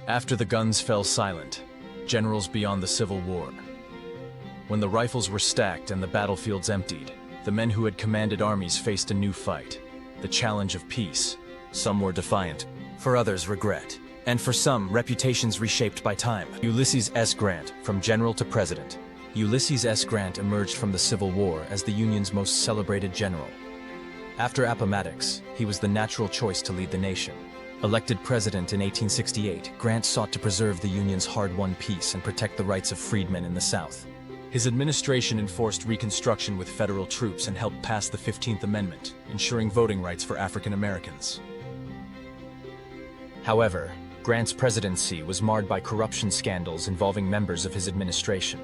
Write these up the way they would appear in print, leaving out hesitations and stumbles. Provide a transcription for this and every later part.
After the guns fell silent, generals beyond the Civil War. When the rifles were stacked and the battlefields emptied, the men who had commanded armies faced a new fight, the challenge of peace. Some were defiant, for others regret, and for some reputations reshaped by time. Ulysses S. Grant, from general to president. Ulysses S. Grant emerged from the Civil War as the Union's most celebrated general. After Appomattox, he was the natural choice to lead the nation. Elected president in 1868, Grant sought to preserve the Union's hard-won peace and protect the rights of freedmen in the South. His administration enforced Reconstruction with federal troops and helped pass the 15th Amendment, ensuring voting rights for African Americans. However, Grant's presidency was marred by corruption scandals involving members of his administration.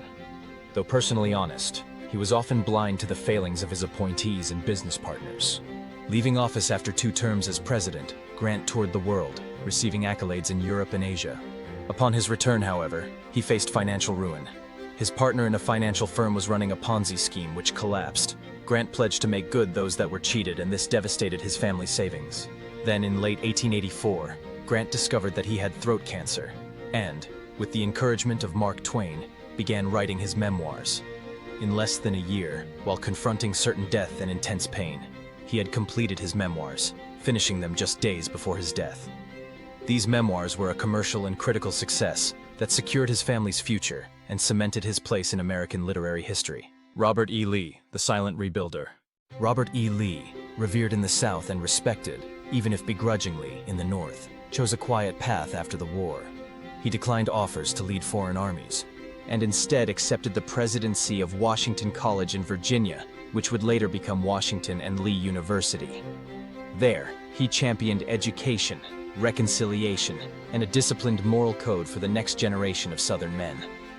Though personally honest, he was often blind to the failings of his appointees and business partners. Leaving office after 2 terms as president, Grant toured the world, receiving accolades in Europe and Asia. Upon his return, however, he faced financial ruin. His partner in a financial firm was running a Ponzi scheme which collapsed. Grant pledged to make good those that were cheated, and this devastated his family's savings. Then, in late 1884, Grant discovered that he had throat cancer, and, with the encouragement of Mark Twain, began writing his memoirs. In less than a year, while confronting certain death and intense pain, he had completed his memoirs, finishing them just days before his death. These memoirs were a commercial and critical success that secured his family's future and cemented his place in American literary history. Robert E. Lee, the silent rebuilder. Robert E. Lee, revered in the South and respected, even if begrudgingly, in the North, chose a quiet path after the war. He declined offers to lead foreign armies, and instead accepted the presidency of Washington College in Virginia, which would later become Washington and Lee University. There, he championed education, reconciliation, and a disciplined moral code for the next generation of Southern men.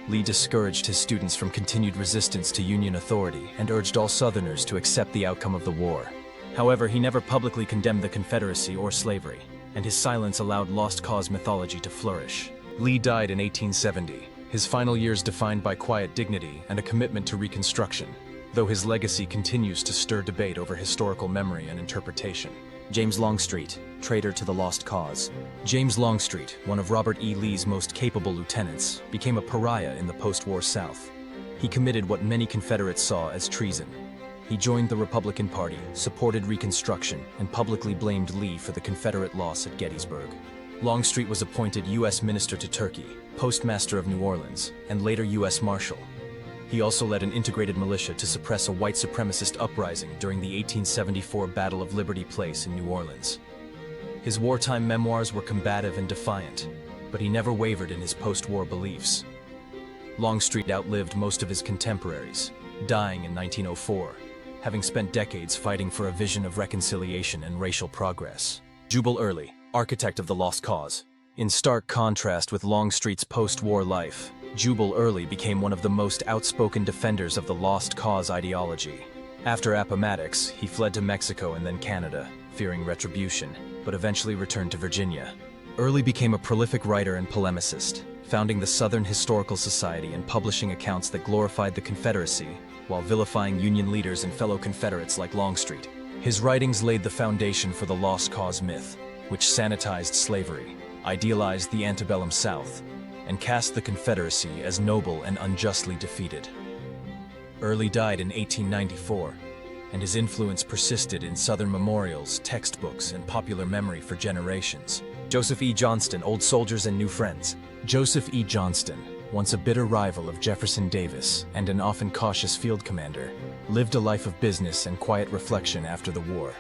Lee discouraged his students from continued resistance to Union authority and urged all Southerners to accept the outcome of the war. However, he never publicly condemned the Confederacy or slavery, and his silence allowed lost cause mythology to flourish. Lee died in 1870, his final years defined by quiet dignity and a commitment to Reconstruction, though his legacy continues to stir debate over historical memory and interpretation. James Longstreet, traitor to the lost cause. James Longstreet, one of Robert E. Lee's most capable lieutenants, became a pariah in the post-war South. He committed what many Confederates saw as treason. He joined the Republican Party, supported Reconstruction, and publicly blamed Lee for the Confederate loss at Gettysburg. Longstreet was appointed U.S. Minister to Turkey, Postmaster of New Orleans, and later U.S. Marshal. He also led an integrated militia to suppress a white supremacist uprising during the 1874 Battle of Liberty Place in New Orleans. His wartime memoirs were combative and defiant, but he never wavered in his post-war beliefs. Longstreet outlived most of his contemporaries, dying in 1904, having spent decades fighting for a vision of reconciliation and racial progress. Jubal Early, architect of the lost cause. In stark contrast with Longstreet's post-war life, Jubal Early became one of the most outspoken defenders of the lost cause ideology. After Appomattox, he fled to Mexico and then Canada, fearing retribution, but eventually returned to Virginia. Early became a prolific writer and polemicist, founding the Southern Historical Society and publishing accounts that glorified the Confederacy, while vilifying Union leaders and fellow Confederates like Longstreet. His writings laid the foundation for the lost cause myth, which sanitized slavery, idealized the antebellum South, and cast the Confederacy as noble and unjustly defeated. Early died in 1894, and his influence persisted in Southern memorials, textbooks, and popular memory for generations. Joseph E. Johnston, Old Soldiers and New Friends. Joseph E. Johnston, once a bitter rival of Jefferson Davis and an often cautious field commander, lived a life of business and quiet reflection after the war.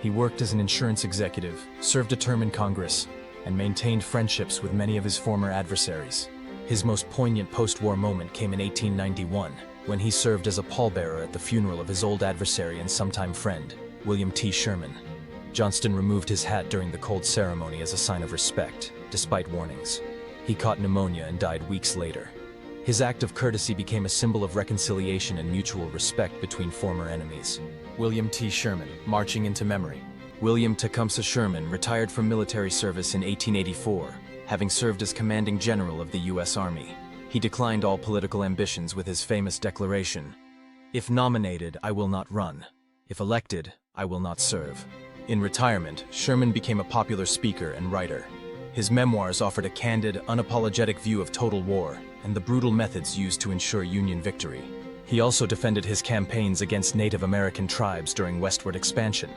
He worked as an insurance executive, served a term in Congress, and maintained friendships with many of his former adversaries. His most poignant post-war moment came in 1891, when he served as a pallbearer at the funeral of his old adversary and sometime friend, William T. Sherman. Johnston removed his hat during the cold ceremony as a sign of respect, despite warnings. He caught pneumonia and died weeks later. His act of courtesy became a symbol of reconciliation and mutual respect between former enemies. William T. Sherman, marching into memory. William Tecumseh Sherman retired from military service in 1884, having served as commanding general of the U.S. Army. He declined all political ambitions with his famous declaration, "If nominated, I will not run. If elected, I will not serve." In retirement, Sherman became a popular speaker and writer. His memoirs offered a candid, unapologetic view of total war and the brutal methods used to ensure Union victory. He also defended his campaigns against Native American tribes during westward expansion.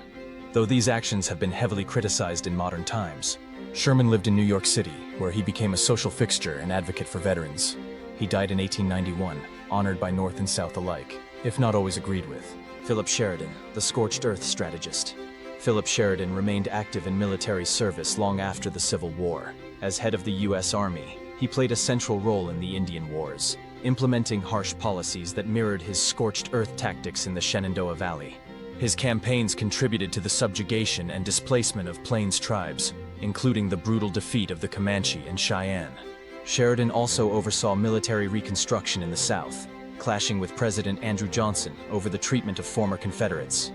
Though these actions have been heavily criticized in modern times, Sherman lived in New York City, where he became a social fixture and advocate for veterans. He died in 1891, honored by North and South alike, if not always agreed with. Philip Sheridan, the scorched earth strategist. Philip Sheridan remained active in military service long after the Civil War. As head of the U.S. Army, he played a central role in the Indian Wars, implementing harsh policies that mirrored his scorched earth tactics in the Shenandoah Valley. His campaigns contributed to the subjugation and displacement of Plains tribes, including the brutal defeat of the Comanche and Cheyenne. Sheridan also oversaw military reconstruction in the South, clashing with President Andrew Johnson over the treatment of former Confederates.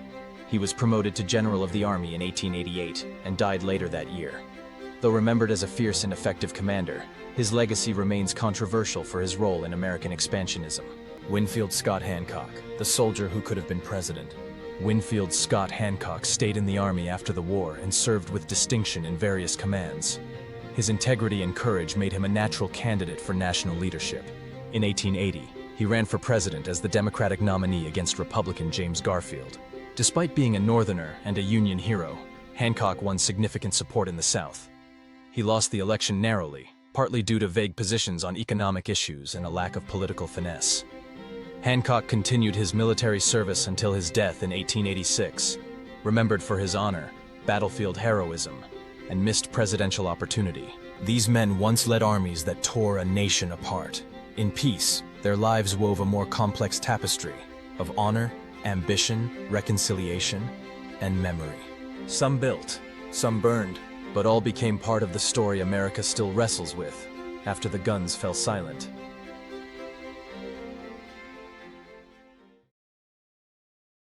He was promoted to General of the Army in 1888 and died later that year. Though remembered as a fierce and effective commander, his legacy remains controversial for his role in American expansionism. Winfield Scott Hancock, the soldier who could have been president. Winfield Scott Hancock stayed in the Army after the war and served with distinction in various commands. His integrity and courage made him a natural candidate for national leadership. In 1880, he ran for president as the Democratic nominee against Republican James Garfield. Despite being a Northerner and a Union hero, Hancock won significant support in the South. He lost the election narrowly, partly due to vague positions on economic issues and a lack of political finesse. Hancock continued his military service until his death in 1886, remembered for his honor, battlefield heroism, and missed presidential opportunity. These men once led armies that tore a nation apart. In peace, their lives wove a more complex tapestry of honor, ambition, reconciliation, and memory. Some built, some burned, but all became part of the story America still wrestles with after the guns fell silent.